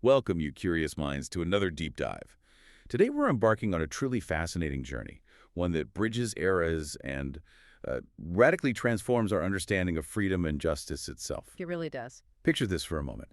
Welcome, you curious minds, to another deep dive. Today we're embarking on a truly fascinating journey, one that bridges eras and radically transforms our understanding of freedom and justice itself. It really does. Picture this for a moment.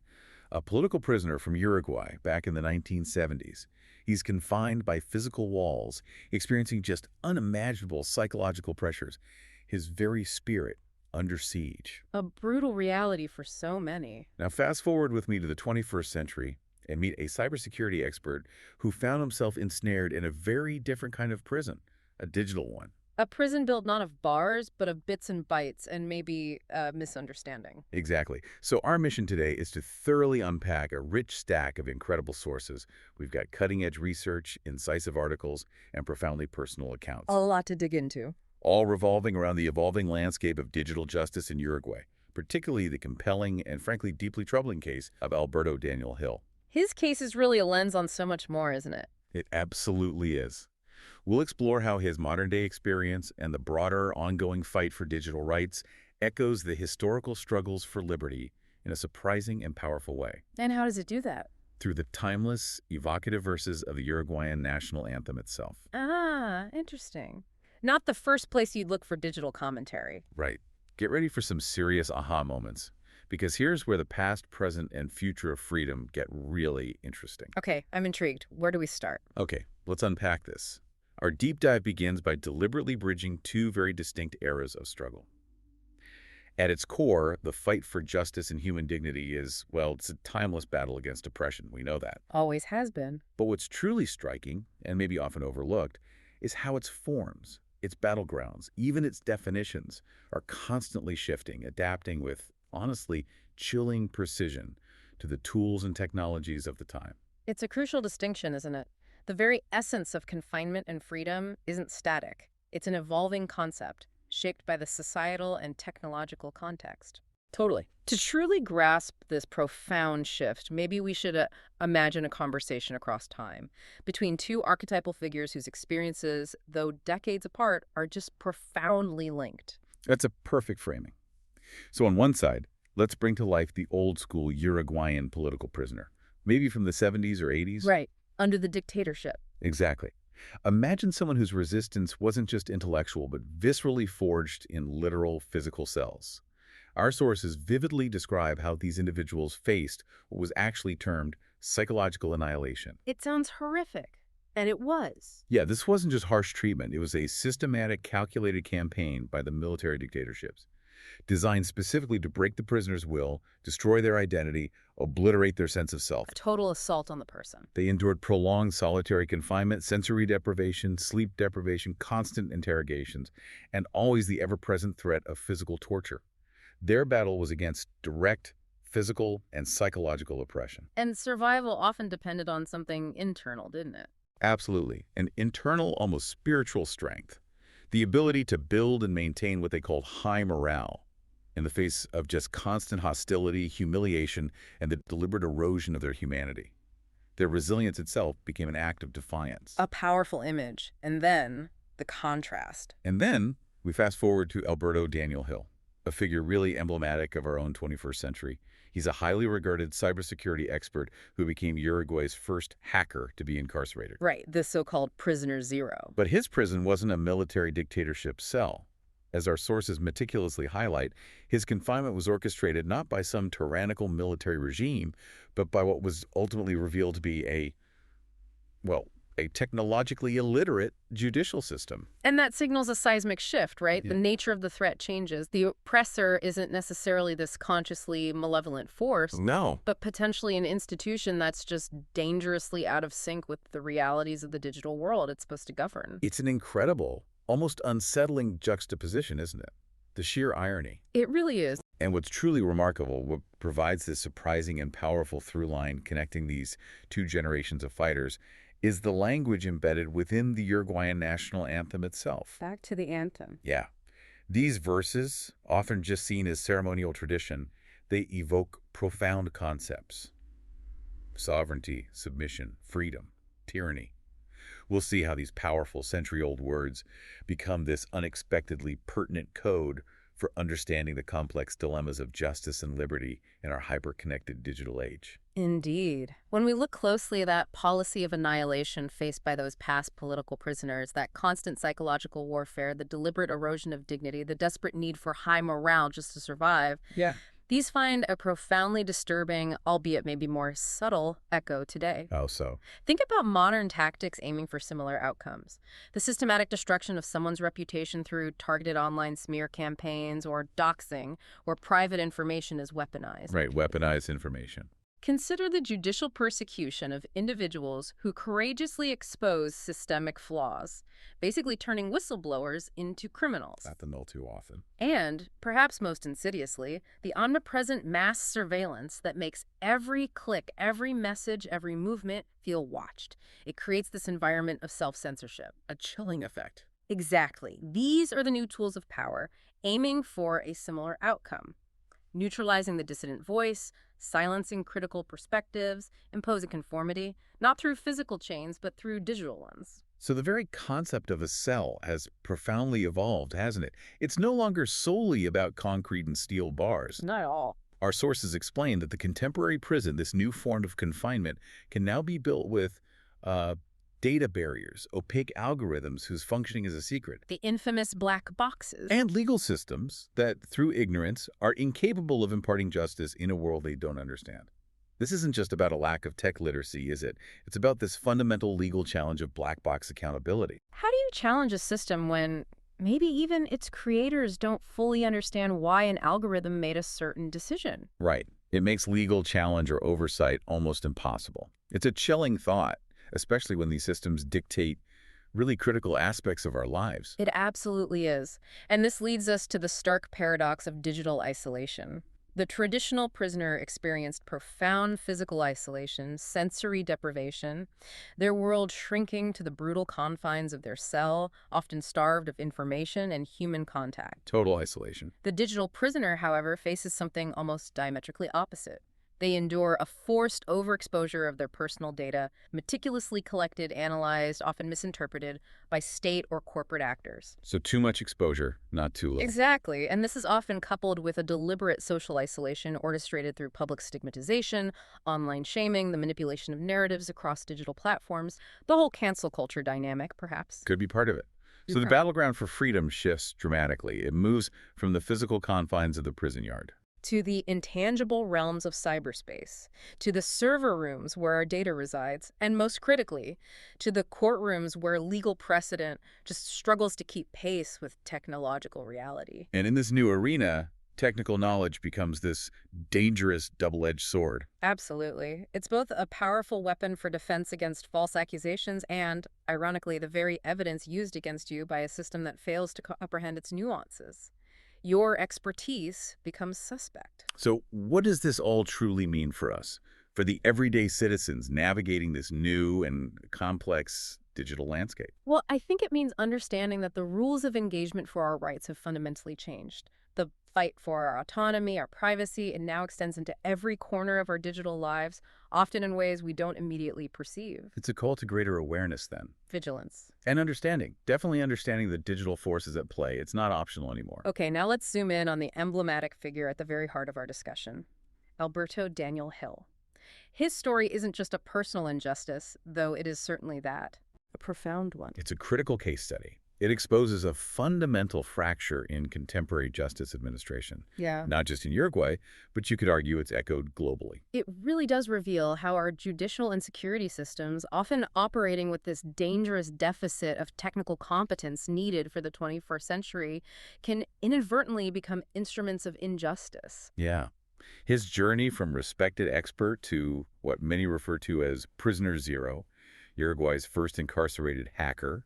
A political prisoner from Uruguay back in the 1970s. He's confined by physical walls, experiencing just unimaginable psychological pressures. His very spirit under siege. A brutal reality for so many. Now fast forward with me to the 21st century and meet a cybersecurity expert who found himself ensnared in a very different kind of prison, a digital one. A prison built not of bars, but of bits and bytes and maybe a misunderstanding. Exactly. So our mission today is to thoroughly unpack a rich stack of incredible sources. We've got cutting-edge research, incisive articles, and profoundly personal accounts. A lot to dig into. All revolving around the evolving landscape of digital justice in Uruguay, particularly the compelling and frankly deeply troubling case of Alberto Daniel Hill. His case is really a lens on so much more, isn't it? It absolutely is. We'll explore how his modern-day experience and the broader ongoing fight for digital rights echoes the historical struggles for liberty in a surprising and powerful way. And how does it do that? Through the timeless, evocative verses of the Uruguayan National Anthem itself. Ah, interesting. Not the first place you'd look for digital commentary. Right. Get ready for some serious aha moments, because here's where the past, present, and future of freedom get really interesting. Okay, I'm intrigued. Where do we start? Okay, let's unpack this. Our deep dive begins by deliberately bridging two very distinct eras of struggle. At its core, the fight for justice and human dignity is, well, it's a timeless battle against oppression. We know that. Always has been. But what's truly striking, and maybe often overlooked, is how its forms, its battlegrounds, even its definitions, are constantly shifting, adapting with, honestly, chilling precision to the tools and technologies of the time. It's a crucial distinction, isn't it? The very essence of confinement and freedom isn't static. It's an evolving concept, shaped by the societal and technological context. Totally. To truly grasp this profound shift, maybe we should imagine a conversation across time between two archetypal figures whose experiences, though decades apart, are just profoundly linked. That's a perfect framing. So on one side, let's bring to life the old-school Uruguayan political prisoner, maybe from the 70s or 80s. Right, under the dictatorship. Exactly. Imagine someone whose resistance wasn't just intellectual, but viscerally forged in literal physical cells. Our sources vividly describe how these individuals faced what was actually termed psychological annihilation. It sounds horrific, and it was. Yeah, this wasn't just harsh treatment. It was a systematic, calculated campaign by the military dictatorships, designed specifically to break the prisoner's will, destroy their identity, obliterate their sense of self. A total assault on the person. They endured prolonged solitary confinement, sensory deprivation, sleep deprivation, constant interrogations, and always the ever-present threat of physical torture. Their battle was against direct physical and psychological oppression. And survival often depended on something internal, didn't it? Absolutely. An internal, almost spiritual strength. The ability to build and maintain what they called high morale in the face of just constant hostility, humiliation, and the deliberate erosion of their humanity. Their resilience itself became an act of defiance. A powerful image. And then the contrast. And then we fast forward to Alberto Daniel Hill, a figure really emblematic of our own 21st century. He's a highly regarded cybersecurity expert who became Uruguay's first hacker to be incarcerated. Right, the so-called prisoner zero. But his prison wasn't a military dictatorship cell. As our sources meticulously highlight, his confinement was orchestrated not by some tyrannical military regime, but by what was ultimately revealed to be a technologically illiterate judicial system. And that signals a seismic shift, right? Yeah. The nature of the threat changes. The oppressor isn't necessarily this consciously malevolent force, No. but potentially an institution that's just dangerously out of sync with the realities of the digital world it's supposed to govern. It's an incredible, almost unsettling juxtaposition, isn't it? The sheer irony. It really is. And what's truly remarkable, what provides this surprising and powerful through line connecting these two generations of fighters, is the language embedded within the Uruguayan National Anthem itself. Back to the anthem. Yeah. These verses, often just seen as ceremonial tradition, they evoke profound concepts. Sovereignty, submission, freedom, tyranny. We'll see how these powerful century-old words become this unexpectedly pertinent code for understanding the complex dilemmas of justice and liberty in our hyper-connected digital age. Indeed. When we look closely at that policy of annihilation faced by those past political prisoners, that constant psychological warfare, the deliberate erosion of dignity, the desperate need for high morale just to survive, Yeah. these find a profoundly disturbing, albeit maybe more subtle, echo today. How so? Think about modern tactics aiming for similar outcomes. The systematic destruction of someone's reputation through targeted online smear campaigns or doxing, where private information is weaponized. Right, weaponized information. Consider the judicial persecution of individuals who courageously expose systemic flaws, basically turning whistleblowers into criminals. Not the null too often. And, perhaps most insidiously, the omnipresent mass surveillance that makes every click, every message, every movement feel watched. It creates this environment of self-censorship. A chilling effect. Exactly. These are the new tools of power, aiming for a similar outcome. Neutralizing the dissident voice, silencing critical perspectives, imposing conformity, not through physical chains, but through digital ones. So the very concept of a cell has profoundly evolved, hasn't it? It's no longer solely about concrete and steel bars. Not at all. Our sources explain that the contemporary prison, this new form of confinement, can now be built with data barriers, opaque algorithms whose functioning is a secret, The infamous black boxes. and legal systems that, through ignorance, are incapable of imparting justice in a world they don't understand. This isn't just about a lack of tech literacy, is it? It's about this fundamental legal challenge of black box accountability. How do you challenge a system when maybe even its creators don't fully understand why an algorithm made a certain decision? Right. It makes legal challenge or oversight almost impossible. It's a chilling thought, especially when these systems dictate really critical aspects of our lives. It absolutely is. And this leads us to the stark paradox of digital isolation. The traditional prisoner experienced profound physical isolation, sensory deprivation, their world shrinking to the brutal confines of their cell, often starved of information and human contact. Total isolation. The digital prisoner, however, faces something almost diametrically opposite. They endure a forced overexposure of their personal data, meticulously collected, analyzed, often misinterpreted by state or corporate actors. So too much exposure, not too little. Exactly, and this is often coupled with a deliberate social isolation orchestrated through public stigmatization, online shaming, the manipulation of narratives across digital platforms, the whole cancel culture dynamic, perhaps. Could be part of it. So the battleground for freedom shifts dramatically. It moves from the physical confines of the prison yard to the intangible realms of cyberspace, to the server rooms where our data resides, and most critically, to the courtrooms where legal precedent just struggles to keep pace with technological reality. And in this new arena, technical knowledge becomes this dangerous double-edged sword. Absolutely. It's both a powerful weapon for defense against false accusations and, ironically, the very evidence used against you by a system that fails to comprehend its nuances. Your expertise becomes suspect. So what does this all truly mean for us, for the everyday citizens navigating this new and complex digital landscape? Well, I think it means understanding that the rules of engagement for our rights have fundamentally changed. The fight for our autonomy, our privacy, it now extends into every corner of our digital lives, often in ways we don't immediately perceive. It's a call to greater awareness then. Vigilance. And understanding. Definitely understanding the digital forces at play. It's not optional anymore. Okay, now let's zoom in on the emblematic figure at the very heart of our discussion, Alberto Daniel Hill. His story isn't just a personal injustice, though it is certainly that. A profound one. It's a critical case study. It exposes a fundamental fracture in contemporary justice administration. Yeah. Not just in Uruguay, but you could argue it's echoed globally. It really does reveal how our judicial and security systems, often operating with this dangerous deficit of technical competence needed for the 21st century, can inadvertently become instruments of injustice. Yeah. His journey from respected expert to what many refer to as prisoner zero, Uruguay's first incarcerated hacker,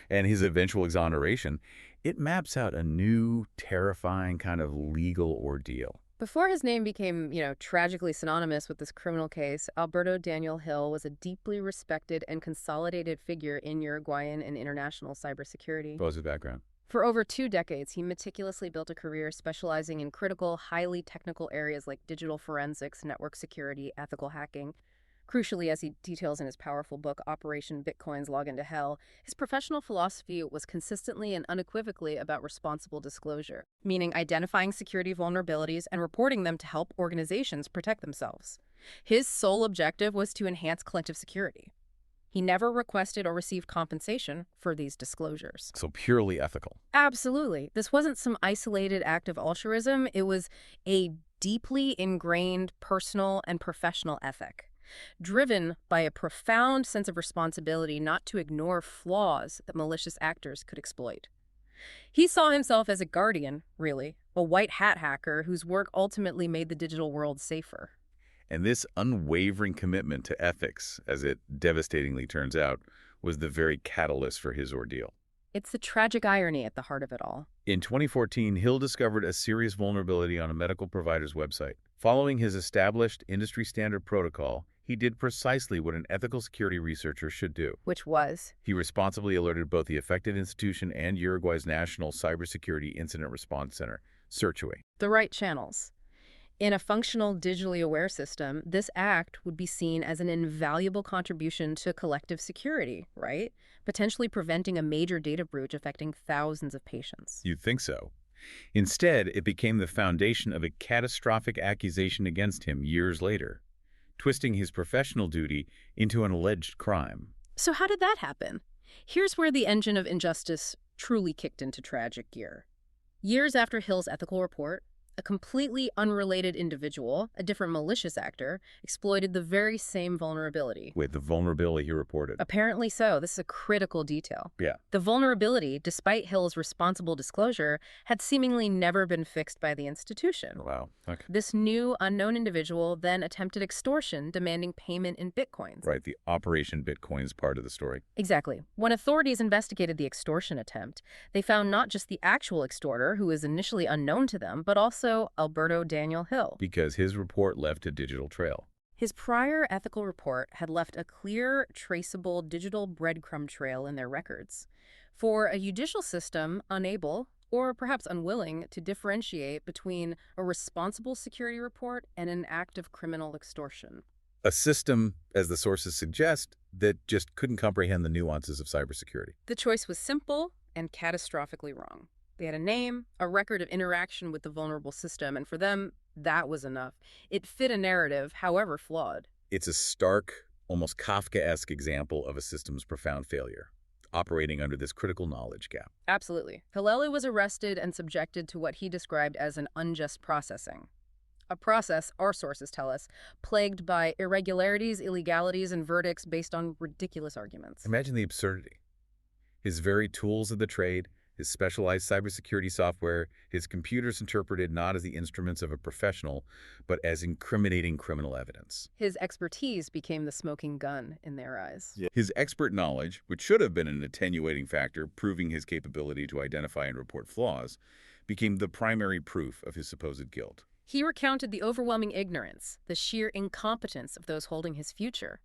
and his eventual exoneration, it maps out a new, terrifying kind of legal ordeal. Before his name became, tragically synonymous with this criminal case, Alberto Daniel Hill was a deeply respected and consolidated figure in Uruguayan and international cybersecurity. What was his background? For over 2 decades, he meticulously built a career specializing in critical, highly technical areas like digital forensics, network security, ethical hacking. Crucially, as he details in his powerful book, Operation Bitcoin's Login to Hell, his professional philosophy was consistently and unequivocally about responsible disclosure, meaning identifying security vulnerabilities and reporting them to help organizations protect themselves. His sole objective was to enhance collective security. He never requested or received compensation for these disclosures. So purely ethical. Absolutely. This wasn't some isolated act of altruism. It was a deeply ingrained personal and professional ethic, driven by a profound sense of responsibility not to ignore flaws that malicious actors could exploit. He saw himself as a guardian, really, a white hat hacker whose work ultimately made the digital world safer. And this unwavering commitment to ethics, as it devastatingly turns out, was the very catalyst for his ordeal. It's the tragic irony at the heart of it all. In 2014, Hill discovered a serious vulnerability on a medical provider's website. Following his established industry-standard protocol, he did precisely what an ethical security researcher should do. Which was? He responsibly alerted both the affected institution and Uruguay's National Cybersecurity Incident Response Center, CERTUE. The right channels. In a functional, digitally aware system, this act would be seen as an invaluable contribution to collective security, right? Potentially preventing a major data breach affecting thousands of patients. You'd think so. Instead, it became the foundation of a catastrophic accusation against him years later, twisting his professional duty into an alleged crime. So how did that happen? Here's where the engine of injustice truly kicked into tragic gear. Years after Hill's ethical report, a completely unrelated individual, a different malicious actor, exploited the very same vulnerability. With the vulnerability he reported. Apparently so. This is a critical detail. Yeah. The vulnerability, despite Hill's responsible disclosure, had seemingly never been fixed by the institution. Wow. Okay. This new, unknown individual then attempted extortion, demanding payment in bitcoins. Right, the Operation Bitcoin's part of the story. Exactly. When authorities investigated the extortion attempt, they found not just the actual extorter, who was initially unknown to them, but also Alberto Daniel Hill. Because his report left a digital trail. His prior ethical report had left a clear, traceable digital breadcrumb trail in their records. For a judicial system unable, or perhaps unwilling, to differentiate between a responsible security report and an act of criminal extortion. A system, as the sources suggest, that just couldn't comprehend the nuances of cybersecurity. The choice was simple and catastrophically wrong. They had a name, a record of interaction with the vulnerable system, and for them, that was enough. It fit a narrative, however flawed. It's a stark, almost Kafkaesque example of a system's profound failure, operating under this critical knowledge gap. Absolutely. Hillel was arrested and subjected to what he described as an unjust processing. A process, our sources tell us, plagued by irregularities, illegalities, and verdicts based on ridiculous arguments. Imagine the absurdity. His very tools of the trade, his specialized cybersecurity software, his computers interpreted not as the instruments of a professional, but as incriminating criminal evidence. His expertise became the smoking gun in their eyes. Yeah. His expert knowledge, which should have been an attenuating factor proving his capability to identify and report flaws, became the primary proof of his supposed guilt. He recounted the overwhelming ignorance, the sheer incompetence of those holding his future.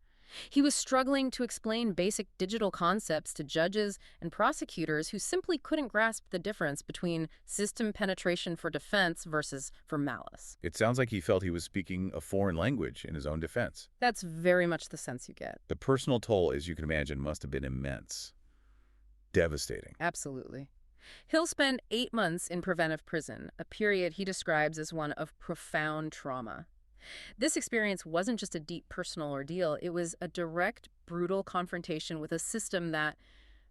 He was struggling to explain basic digital concepts to judges and prosecutors who simply couldn't grasp the difference between system penetration for defense versus for malice. It sounds like he felt he was speaking a foreign language in his own defense. That's very much the sense you get. The personal toll, as you can imagine, must have been immense. Devastating. Absolutely. Hill spent 8 months in preventive prison, a period he describes as one of profound trauma. This experience wasn't just a deep personal ordeal, it was a direct, brutal confrontation with a system that,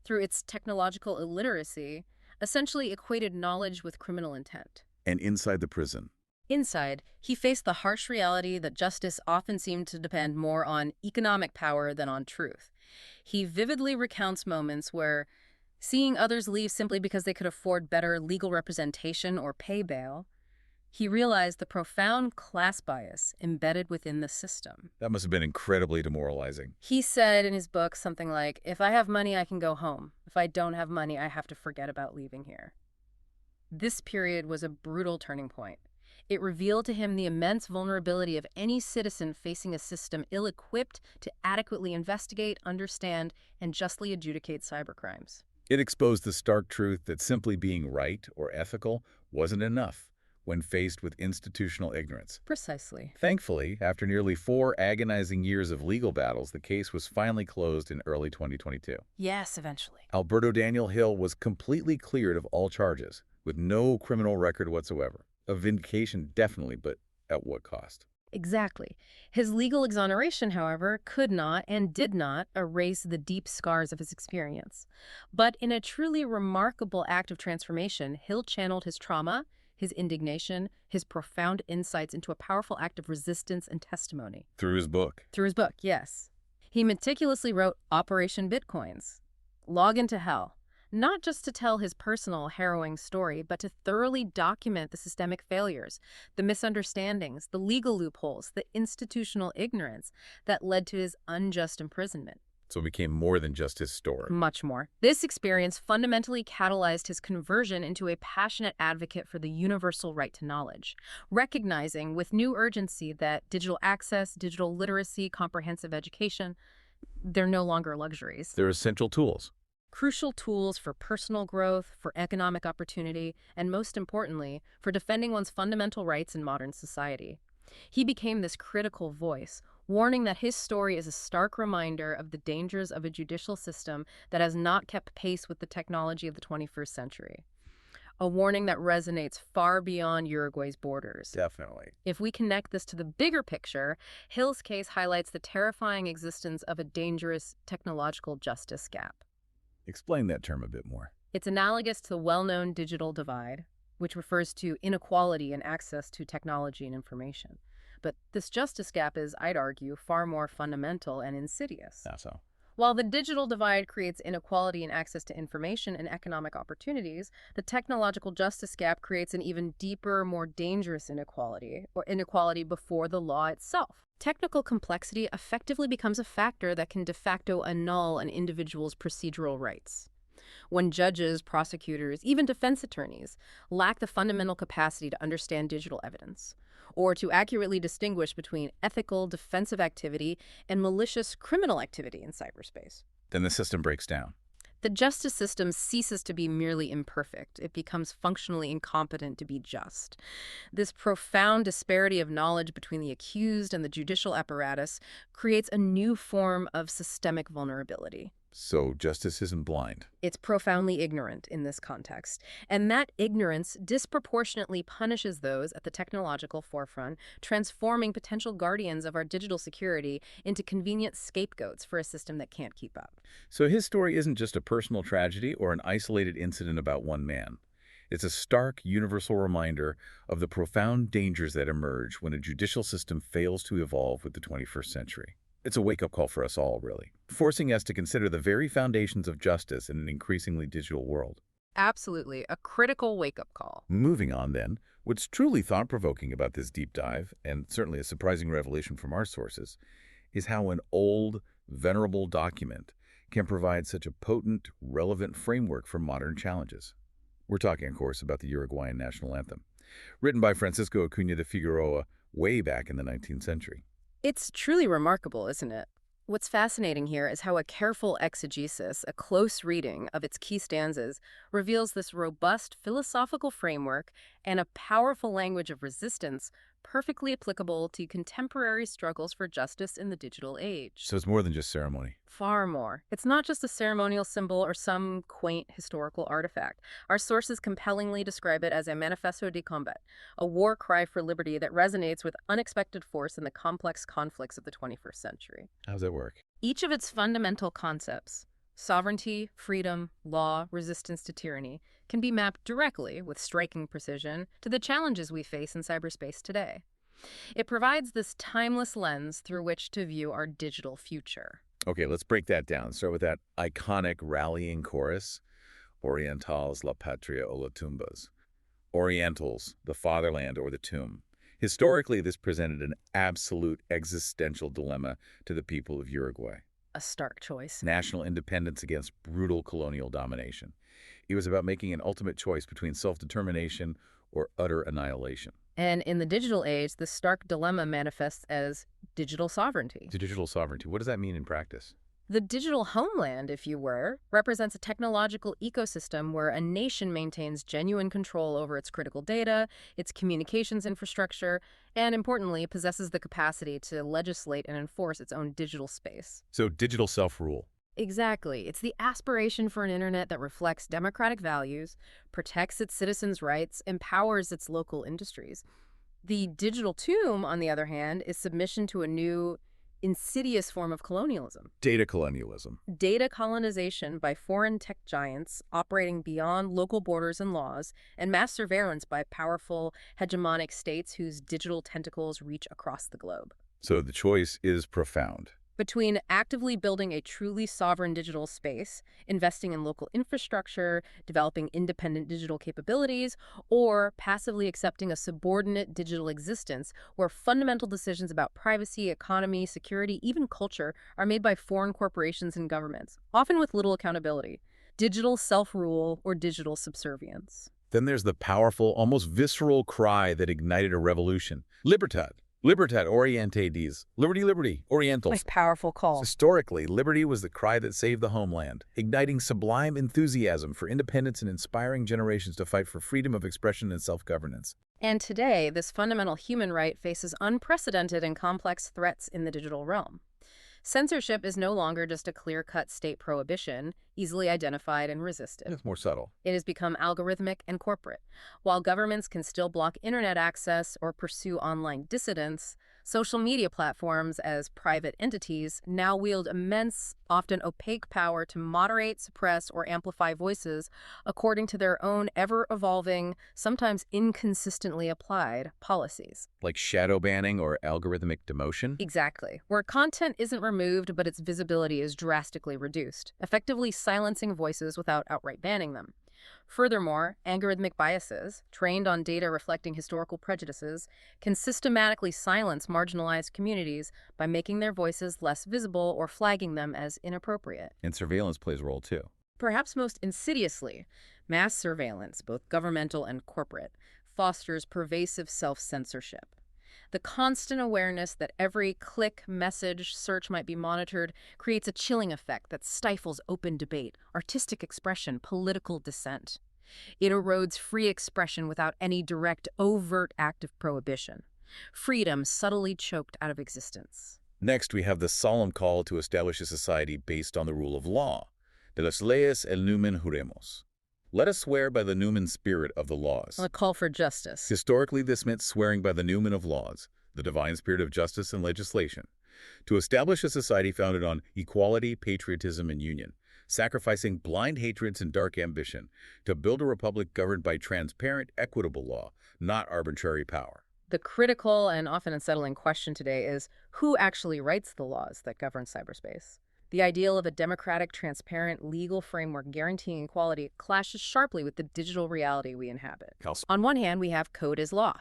through its technological illiteracy, essentially equated knowledge with criminal intent. And inside the prison. Inside, he faced the harsh reality that justice often seemed to depend more on economic power than on truth. He vividly recounts moments where, seeing others leave simply because they could afford better legal representation or pay bail, he realized the profound class bias embedded within the system. That must have been incredibly demoralizing. He said in his book something like, "If I have money, I can go home. If I don't have money, I have to forget about leaving here." This period was a brutal turning point. It revealed to him the immense vulnerability of any citizen facing a system ill-equipped to adequately investigate, understand, and justly adjudicate cybercrimes. It exposed the stark truth that simply being right or ethical wasn't enough. when faced with institutional ignorance. Precisely. Thankfully, after nearly 4 agonizing years of legal battles, the case was finally closed in early 2022. Yes, eventually. Alberto Daniel Hill was completely cleared of all charges, with no criminal record whatsoever. A vindication, definitely, but at what cost? Exactly. His legal exoneration, however, could not and did not erase the deep scars of his experience. But in a truly remarkable act of transformation, Hill channeled his trauma, his indignation, his profound insights into a powerful act of resistance and testimony. Through his book. Through his book, yes. He meticulously wrote Operation Bitcoins, Log into Hell, not just to tell his personal harrowing story, but to thoroughly document the systemic failures, the misunderstandings, the legal loopholes, the institutional ignorance that led to his unjust imprisonment. So it became more than just his story. Much more. This experience fundamentally catalyzed his conversion into a passionate advocate for the universal right to knowledge, recognizing with new urgency that digital access, digital literacy, comprehensive education, they're no longer luxuries. They're essential tools. Crucial tools for personal growth, for economic opportunity, and most importantly, for defending one's fundamental rights in modern society. He became this critical voice, warning that his story is a stark reminder of the dangers of a judicial system that has not kept pace with the technology of the 21st century. A warning that resonates far beyond Uruguay's borders. Definitely. If we connect this to the bigger picture, Hill's case highlights the terrifying existence of a dangerous technological justice gap. Explain that term a bit more. It's analogous to the well-known digital divide, which refers to inequality in access to technology and information. But this justice gap is, I'd argue, far more fundamental and insidious. How so? While the digital divide creates inequality in access to information and economic opportunities, the technological justice gap creates an even deeper, more dangerous inequality, or inequality before the law itself. Technical complexity effectively becomes a factor that can de facto annul an individual's procedural rights. When judges, prosecutors, even defense attorneys lack the fundamental capacity to understand digital evidence, or to accurately distinguish between ethical defensive activity and malicious criminal activity in cyberspace, Then the system breaks down. the justice system ceases to be merely imperfect. It becomes functionally incompetent to be just. This profound disparity of knowledge between the accused and the judicial apparatus creates a new form of systemic vulnerability. So justice isn't blind. It's profoundly ignorant in this context, and that ignorance disproportionately punishes those at the technological forefront, transforming potential guardians of our digital security into convenient scapegoats for a system that can't keep up. So his story isn't just a personal tragedy or an isolated incident about one man. It's a stark, universal reminder of the profound dangers that emerge when a judicial system fails to evolve with the 21st century. It's a wake-up call for us all, really, forcing us to consider the very foundations of justice in an increasingly digital world. Absolutely, a critical wake-up call. Moving on, then, what's truly thought-provoking about this deep dive, and certainly a surprising revelation from our sources, is how an old, venerable document can provide such a potent, relevant framework for modern challenges. We're talking, of course, about the Uruguayan National Anthem, written by Francisco Acuña de Figueroa way back in the 19th century. It's truly remarkable, isn't it? What's fascinating here is how a careful exegesis, a close reading of its key stanzas, reveals this robust philosophical framework and a powerful language of resistance perfectly applicable to contemporary struggles for justice in the digital age. So it's more than just ceremony. Far more. It's not just a ceremonial symbol or some quaint historical artifact. Our sources compellingly describe it as a manifesto de combat, a war cry for liberty that resonates with unexpected force in the complex conflicts of the 21st century. How does that work? Each of its fundamental concepts, sovereignty, freedom, law, resistance to tyranny, can be mapped directly, with striking precision, to the challenges we face in cyberspace today. It provides this timeless lens through which to view our digital future. Okay, let's break that down. Start with that iconic rallying chorus, Orientals la patria o la tumbas. Orientals, the fatherland or the tomb. Historically, this presented an absolute existential dilemma to the people of Uruguay. A stark choice. National independence against brutal colonial domination. It was about making an ultimate choice between self-determination or utter annihilation. And in the digital age, the stark dilemma manifests as digital sovereignty. Digital sovereignty, what does that mean in practice? The digital homeland, if you were, represents a technological ecosystem where a nation maintains genuine control over its critical data, its communications infrastructure, and importantly, possesses the capacity to legislate and enforce its own digital space. So digital self-rule. Exactly. It's the aspiration for an internet that reflects democratic values, protects its citizens' rights, empowers its local industries. The digital tomb, on the other hand, is submission to a new, insidious form of colonialism. Data colonialism. Data colonization by foreign tech giants operating beyond local borders and laws, and mass surveillance by powerful, hegemonic states whose digital tentacles reach across the globe. So the choice is profound. Between actively building a truly sovereign digital space, investing in local infrastructure, developing independent digital capabilities, or passively accepting a subordinate digital existence where fundamental decisions about privacy, economy, security, even culture are made by foreign corporations and governments, often with little accountability. Digital self-rule or digital subservience. Then there's the powerful, almost visceral cry that ignited a revolution. Libertad. Libertad orientades. Liberty, liberty, orientals. A powerful call. Historically, liberty was the cry that saved the homeland, igniting sublime enthusiasm for independence and inspiring generations to fight for freedom of expression and self-governance. And today, this fundamental human right faces unprecedented and complex threats in the digital realm. Censorship is no longer just a clear-cut state prohibition, easily identified and resisted. It's more subtle. It has become algorithmic and corporate. While governments can still block internet access or pursue online dissidents, social media platforms, as private entities, now wield immense, often opaque power to moderate, suppress, or amplify voices according to their own ever-evolving, sometimes inconsistently applied policies. Like shadow banning or algorithmic demotion? Exactly. Where content isn't removed, but its visibility is drastically reduced, effectively silencing voices without outright banning them. Furthermore, algorithmic biases, trained on data reflecting historical prejudices, can systematically silence marginalized communities by making their voices less visible or flagging them as inappropriate. And surveillance plays a role too. Perhaps most insidiously, mass surveillance, both governmental and corporate, fosters pervasive self-censorship. The constant awareness that every click, message, search might be monitored creates a chilling effect that stifles open debate, artistic expression, political dissent. It erodes free expression without any direct, overt act of prohibition. Freedom subtly choked out of existence. Next, we have the solemn call to establish a society based on the rule of law. De las leyes el numen juremos. Let us swear by the numen spirit of the laws. A call for justice. Historically, this meant swearing by the numen of laws, the divine spirit of justice and legislation, to establish a society founded on equality, patriotism, and union, sacrificing blind hatreds and dark ambition, to build a republic governed by transparent, equitable law, not arbitrary power. The critical and often unsettling question today is, who actually writes the laws that govern cyberspace? The ideal of a democratic, transparent, legal framework guaranteeing equality clashes sharply with the digital reality we inhabit. On one hand, we have code as law,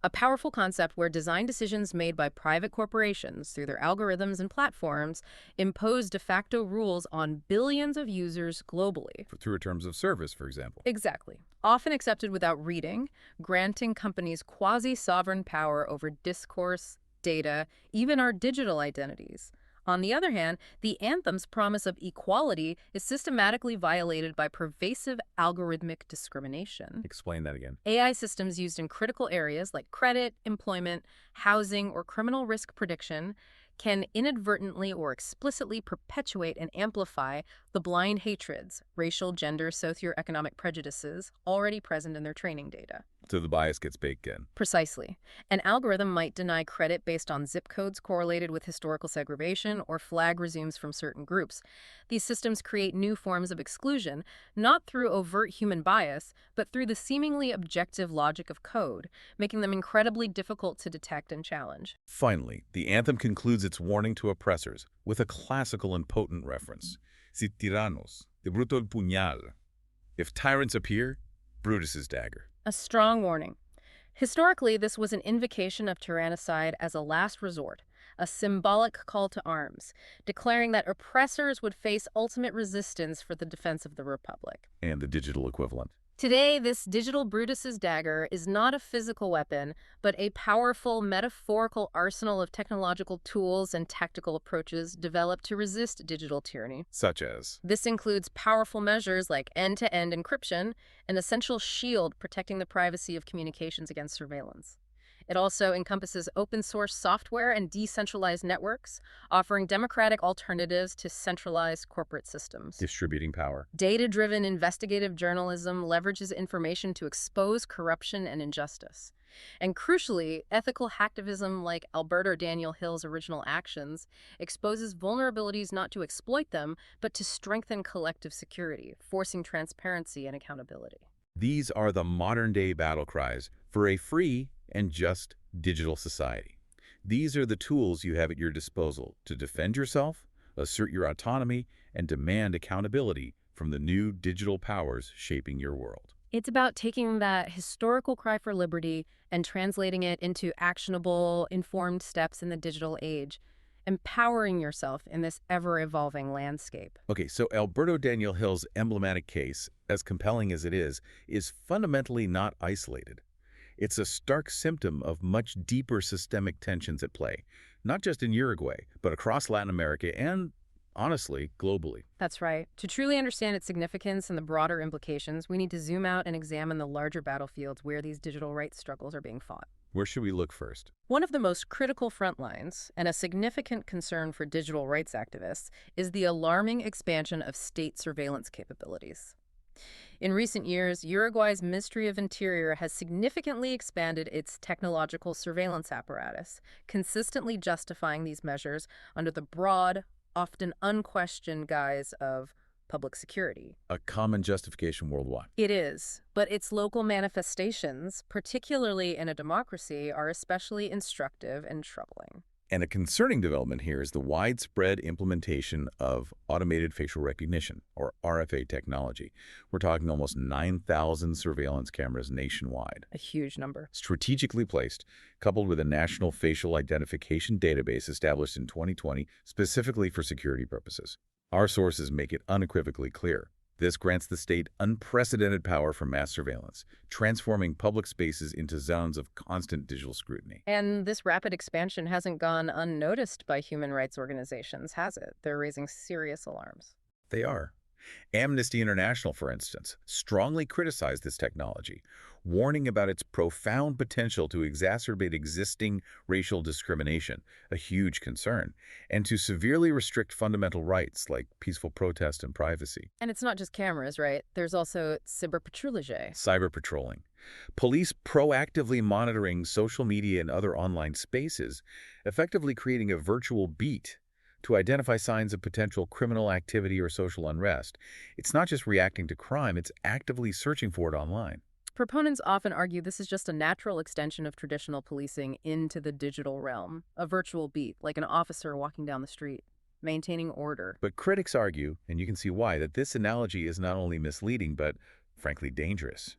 a powerful concept where design decisions made by private corporations through their algorithms and platforms impose de facto rules on billions of users globally. Through terms of service, for example. Exactly. Often accepted without reading, granting companies quasi-sovereign power over discourse, data, even our digital identities. On the other hand, the anthem's promise of equality is systematically violated by pervasive algorithmic discrimination. Explain that again. AI systems used in critical areas like credit, employment, housing, or criminal risk prediction can inadvertently or explicitly perpetuate and amplify the blind hatreds, racial, gender, socioeconomic prejudices already present in their training data. So the bias gets baked in. Precisely. An algorithm might deny credit based on zip codes correlated with historical segregation or flag regimes from certain groups. These systems create new forms of exclusion, not through overt human bias, but through the seemingly objective logic of code, making them incredibly difficult to detect and challenge. Finally, the anthem concludes its warning to oppressors with a classical and potent reference. Si tiranos, de bruto el puñal. If tyrants appear, Brutus's dagger. A strong warning. Historically, this was an invocation of tyrannicide as a last resort, a symbolic call to arms, declaring that oppressors would face ultimate resistance for the defense of the republic. And the digital equivalent. Today, this digital Brutus's dagger is not a physical weapon, but a powerful metaphorical arsenal of technological tools and tactical approaches developed to resist digital tyranny. Such as? This includes powerful measures like end-to-end encryption, an essential shield protecting the privacy of communications against surveillance. It also encompasses open-source software and decentralized networks, offering democratic alternatives to centralized corporate systems. Distributing power. Data-driven investigative journalism leverages information to expose corruption and injustice. And crucially, ethical hacktivism like Alberto Daniel Hill's original actions exposes vulnerabilities not to exploit them, but to strengthen collective security, forcing transparency and accountability. These are the modern-day battle cries for a free and just digital society. These are the tools you have at your disposal to defend yourself, assert your autonomy, and demand accountability from the new digital powers shaping your world. It's about taking that historical cry for liberty and translating it into actionable, informed steps in the digital age, empowering yourself in this ever-evolving landscape. Okay, so Alberto Daniel Hill's emblematic case, as compelling as it is fundamentally not isolated. It's a stark symptom of much deeper systemic tensions at play, not just in Uruguay, but across Latin America and, honestly, globally. That's right. To truly understand its significance and the broader implications, we need to zoom out and examine the larger battlefields where these digital rights struggles are being fought. Where should we look first? One of the most critical front lines, and a significant concern for digital rights activists, is the alarming expansion of state surveillance capabilities. In recent years, Uruguay's Ministry of Interior has significantly expanded its technological surveillance apparatus, consistently justifying these measures under the broad, often unquestioned guise of public security. A common justification worldwide. It is, but its local manifestations, particularly in a democracy, are especially instructive and troubling. And a concerning development here is the widespread implementation of automated facial recognition, or RFA technology. We're talking almost 9,000 surveillance cameras nationwide. A huge number. Strategically placed, coupled with a national facial identification database established in 2020 specifically for security purposes. Our sources make it unequivocally clear. This grants the state unprecedented power for mass surveillance, transforming public spaces into zones of constant digital scrutiny. And this rapid expansion hasn't gone unnoticed by human rights organizations, has it? They're raising serious alarms. They are. Amnesty International, for instance, strongly criticized this technology, warning about its profound potential to exacerbate existing racial discrimination, a huge concern, and to severely restrict fundamental rights like peaceful protest and privacy. And it's not just cameras, right? There's also cyberpatrouillage. Cyber patrolling. Police proactively monitoring social media and other online spaces, effectively creating a virtual beat to identify signs of potential criminal activity or social unrest. It's not just reacting to crime, it's actively searching for it online. Proponents often argue this is just a natural extension of traditional policing into the digital realm, a virtual beat, like an officer walking down the street, maintaining order. But critics argue, and you can see why, that this analogy is not only misleading, but frankly dangerous.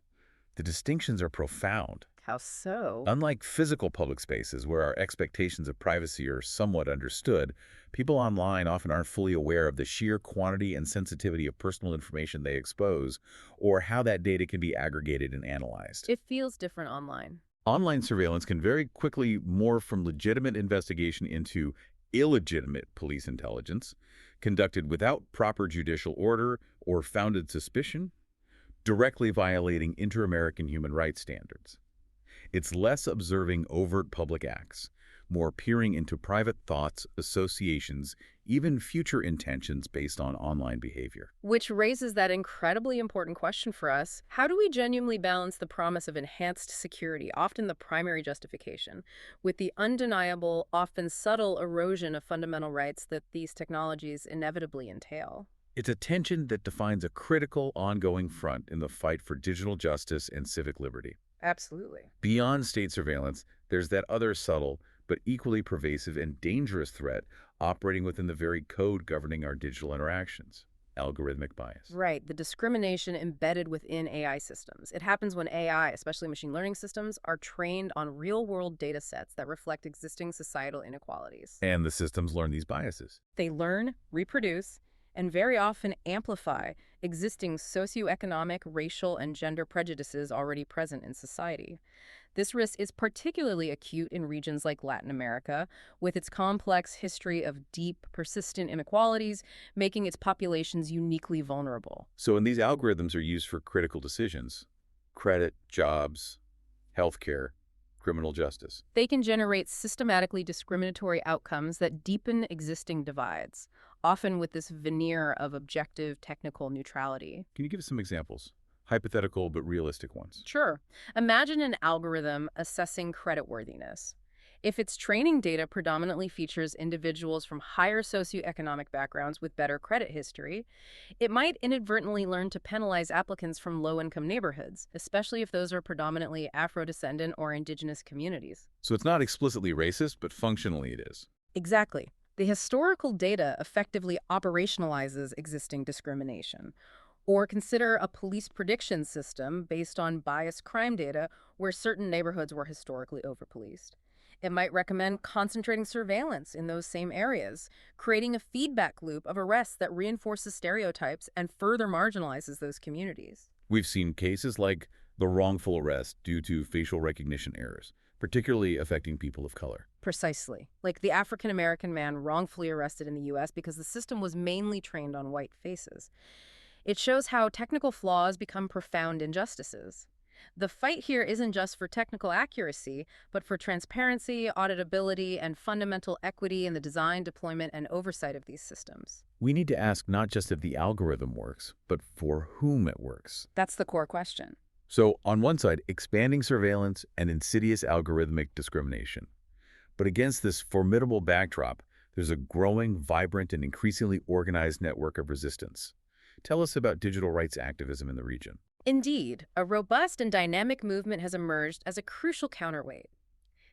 The distinctions are profound. How so? Unlike physical public spaces where our expectations of privacy are somewhat understood, people online often aren't fully aware of the sheer quantity and sensitivity of personal information they expose or how that data can be aggregated and analyzed. It feels different online. Online surveillance can very quickly morph from legitimate investigation into illegitimate police intelligence, conducted without proper judicial order or founded suspicion, directly violating inter-American human rights standards. It's less observing overt public acts, more peering into private thoughts, associations, even future intentions based on online behavior. Which raises that incredibly important question for us. How do we genuinely balance the promise of enhanced security, often the primary justification, with the undeniable, often subtle erosion of fundamental rights that these technologies inevitably entail? It's a tension that defines a critical, ongoing front in the fight for digital justice and civic liberty. Absolutely. Beyond state surveillance, there's that other subtle but equally pervasive and dangerous threat operating within the very code governing our digital interactions: algorithmic bias. Right, the discrimination embedded within AI systems. It happens when AI, especially machine learning systems, are trained on real-world data sets that reflect existing societal inequalities. And the systems learn these biases. They learn, reproduce, and very often amplify existing socioeconomic, racial, and gender prejudices already present in society. This risk is particularly acute in regions like Latin America, with its complex history of deep, persistent inequalities, making its populations uniquely vulnerable. So when these algorithms are used for critical decisions, credit, jobs, healthcare, criminal justice. They can generate systematically discriminatory outcomes that deepen existing divides, often with this veneer of objective technical neutrality. Can you give us some examples? Hypothetical but realistic ones. Sure. Imagine an algorithm assessing creditworthiness. If its training data predominantly features individuals from higher socioeconomic backgrounds with better credit history, it might inadvertently learn to penalize applicants from low-income neighborhoods, especially if those are predominantly Afro-descendant or indigenous communities. So it's not explicitly racist, but functionally it is. Exactly. The historical data effectively operationalizes existing discrimination. Or consider a police prediction system based on biased crime data where certain neighborhoods were historically overpoliced. It might recommend concentrating surveillance in those same areas, creating a feedback loop of arrests that reinforces stereotypes and further marginalizes those communities. We've seen cases like the wrongful arrest due to facial recognition errors, particularly affecting people of color. Precisely. Like the African-American man wrongfully arrested in the U.S. because the system was mainly trained on white faces. It shows how technical flaws become profound injustices. The fight here isn't just for technical accuracy, but for transparency, auditability, and fundamental equity in the design, deployment, and oversight of these systems. We need to ask not just if the algorithm works, but for whom it works. That's the core question. So, on one side, expanding surveillance and insidious algorithmic discrimination. But against this formidable backdrop, there's a growing, vibrant, and increasingly organized network of resistance. Tell us about digital rights activism in the region. Indeed, a robust and dynamic movement has emerged as a crucial counterweight.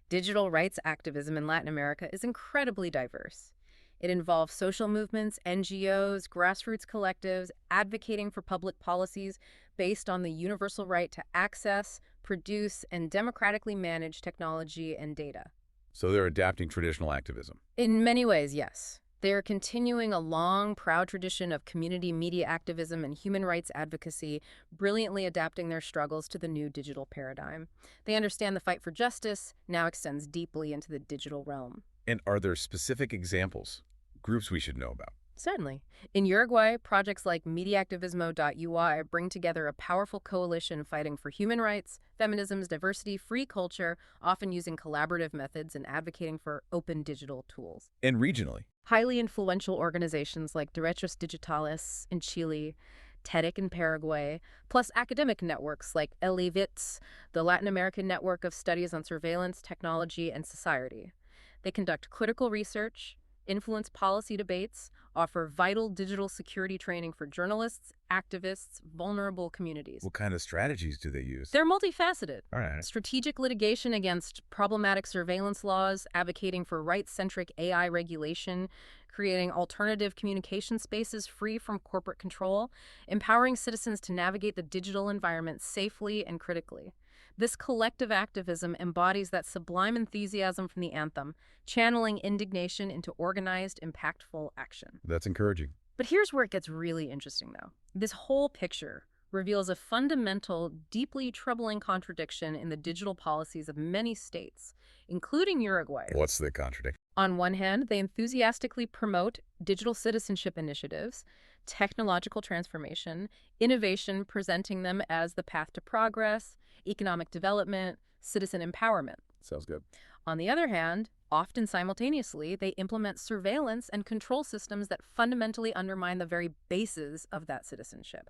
Digital rights activism in Latin America is incredibly diverse. It involves social movements, NGOs, grassroots collectives, advocating for public policies based on the universal right to access, produce, and democratically manage technology and data. So they're adapting traditional activism. In many ways, yes. They are continuing a long, proud tradition of community media activism and human rights advocacy, brilliantly adapting their struggles to the new digital paradigm. They understand the fight for justice now extends deeply into the digital realm. And are there specific examples, groups we should know about? Certainly. In Uruguay, projects like mediaactivismo.ui bring together a powerful coalition fighting for human rights, feminism, diversity, free culture, often using collaborative methods and advocating for open digital tools. And regionally? Highly influential organizations like Derechos Digitales in Chile, TEDx in Paraguay, plus academic networks like ELIVITS, the Latin American Network of Studies on Surveillance, Technology, and Society. They conduct critical research, influence policy debates, offer vital digital security training for journalists, activists, vulnerable communities. What kind of strategies do they use? They're multifaceted. All right. Strategic litigation against problematic surveillance laws, advocating for rights-centric AI regulation, creating alternative communication spaces free from corporate control, empowering citizens to navigate the digital environment safely and critically. This collective activism embodies that sublime enthusiasm from the anthem, channeling indignation into organized, impactful action. That's encouraging. But here's where it gets really interesting, though. This whole picture reveals a fundamental, deeply troubling contradiction in the digital policies of many states, including Uruguay. What's the contradiction? On one hand, they enthusiastically promote digital citizenship initiatives, technological transformation, innovation, presenting them as the path to progress, economic development, citizen empowerment. Sounds good. On the other hand, often simultaneously, they implement surveillance and control systems that fundamentally undermine the very basis of that citizenship.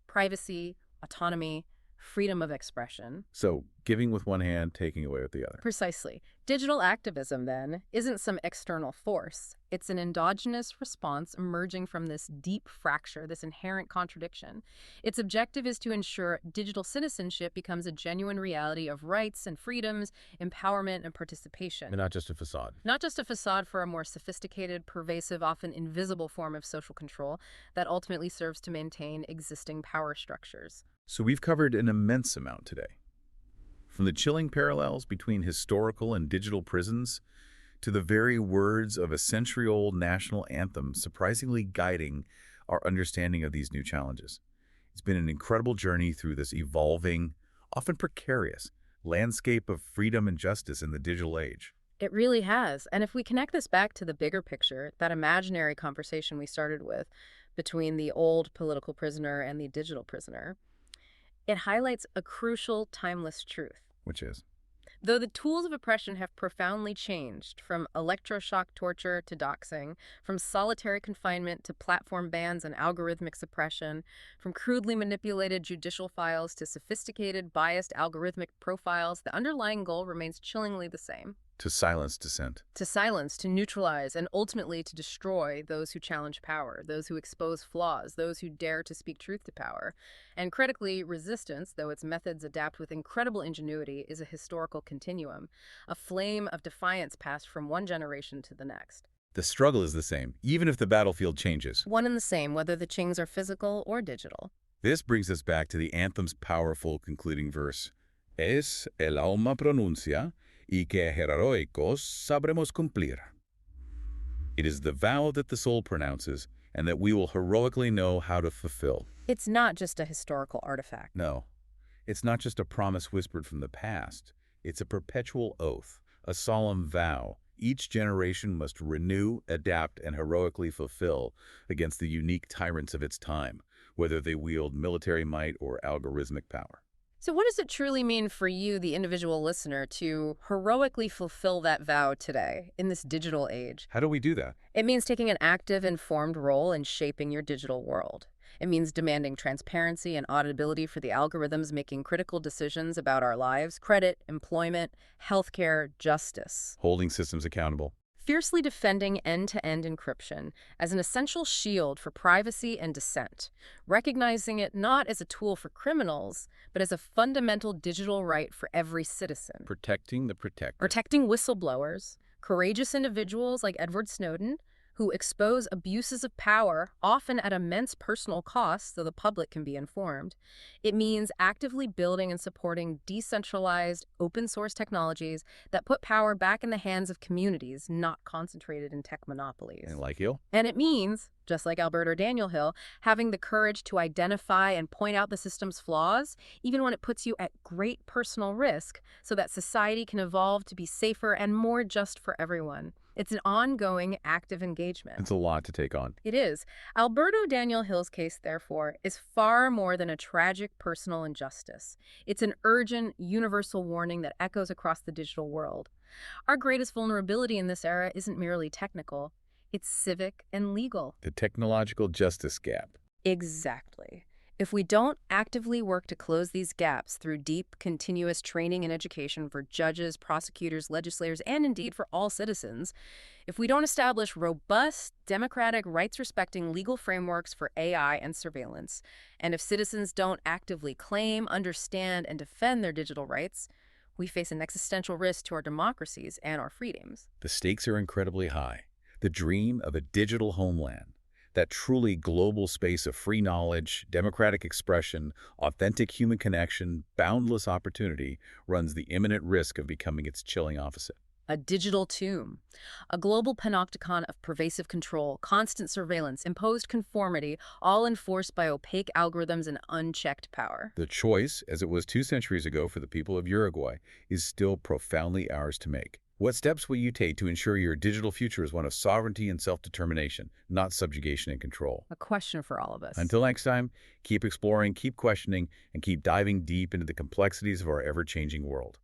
Privacy, autonomy, freedom of expression. So, giving with one hand, taking away with the other. Precisely. Digital activism, then, isn't some external force. It's an endogenous response emerging from this deep fracture, this inherent contradiction. Its objective is to ensure digital citizenship becomes a genuine reality of rights and freedoms, empowerment and participation. And not just a facade. Not just a facade for a more sophisticated, pervasive, often invisible form of social control that ultimately serves to maintain existing power structures. So we've covered an immense amount today. From the chilling parallels between historical and digital prisons to the very words of a century-old national anthem surprisingly guiding our understanding of these new challenges. It's been an incredible journey through this evolving, often precarious, landscape of freedom and justice in the digital age. It really has. And if we connect this back to the bigger picture, that imaginary conversation we started with between the old political prisoner and the digital prisoner, it highlights a crucial, timeless truth. Which is? Though the tools of oppression have profoundly changed, from electroshock torture to doxing, from solitary confinement to platform bans and algorithmic suppression, from crudely manipulated judicial files to sophisticated, biased algorithmic profiles, the underlying goal remains chillingly the same. To silence dissent. To silence, to neutralize, and ultimately to destroy those who challenge power, those who expose flaws, those who dare to speak truth to power. And critically, resistance, though its methods adapt with incredible ingenuity, is a historical continuum, a flame of defiance passed from one generation to the next. The struggle is the same, even if the battlefield changes. One and the same, whether the chings are physical or digital. This brings us back to the anthem's powerful concluding verse. Es el alma pronuncia, y que heroicos sabremos cumplir. It is the vow that the soul pronounces, and that we will heroically know how to fulfill. It's not just a historical artifact. No, it's not just a promise whispered from the past. It's a perpetual oath, a solemn vow each generation must renew, adapt, and heroically fulfill against the unique tyrants of its time, whether they wield military might or algorithmic power. So what does it truly mean for you, the individual listener, to heroically fulfill that vow today in this digital age? How do we do that? It means taking an active, informed role in shaping your digital world. It means demanding transparency and auditability for the algorithms making critical decisions about our lives, credit, employment, healthcare, justice. Holding systems accountable. Fiercely defending end-to-end encryption as an essential shield for privacy and dissent, recognizing it not as a tool for criminals, but as a fundamental digital right for every citizen. Protecting the protected. Protecting whistleblowers, courageous individuals like Edward Snowden, who expose abuses of power, often at immense personal cost so the public can be informed. It means actively building and supporting decentralized, open-source technologies that put power back in the hands of communities, not concentrated in tech monopolies. And like Hill? And it means, just like Alberto Daniel Hill, having the courage to identify and point out the system's flaws, even when it puts you at great personal risk, so that society can evolve to be safer and more just for everyone. It's an ongoing, active engagement. It's a lot to take on. It is. Alberto Daniel Hill's case, therefore, is far more than a tragic personal injustice. It's an urgent, universal warning that echoes across the digital world. Our greatest vulnerability in this era isn't merely technical. It's civic and legal. The technological justice gap. Exactly. If we don't actively work to close these gaps through deep, continuous training and education for judges, prosecutors, legislators, and indeed for all citizens, if we don't establish robust, democratic, rights-respecting legal frameworks for AI and surveillance, and if citizens don't actively claim, understand, and defend their digital rights, we face an existential risk to our democracies and our freedoms. The stakes are incredibly high. The dream of a digital homeland, that truly global space of free knowledge, democratic expression, authentic human connection, boundless opportunity, runs the imminent risk of becoming its chilling opposite. A digital tomb, a global panopticon of pervasive control, constant surveillance, imposed conformity, all enforced by opaque algorithms and unchecked power. The choice, as it was 2 centuries ago for the people of Uruguay, is still profoundly ours to make. What steps will you take to ensure your digital future is one of sovereignty and self-determination, not subjugation and control? A question for all of us. Until next time, keep exploring, keep questioning, and keep diving deep into the complexities of our ever-changing world.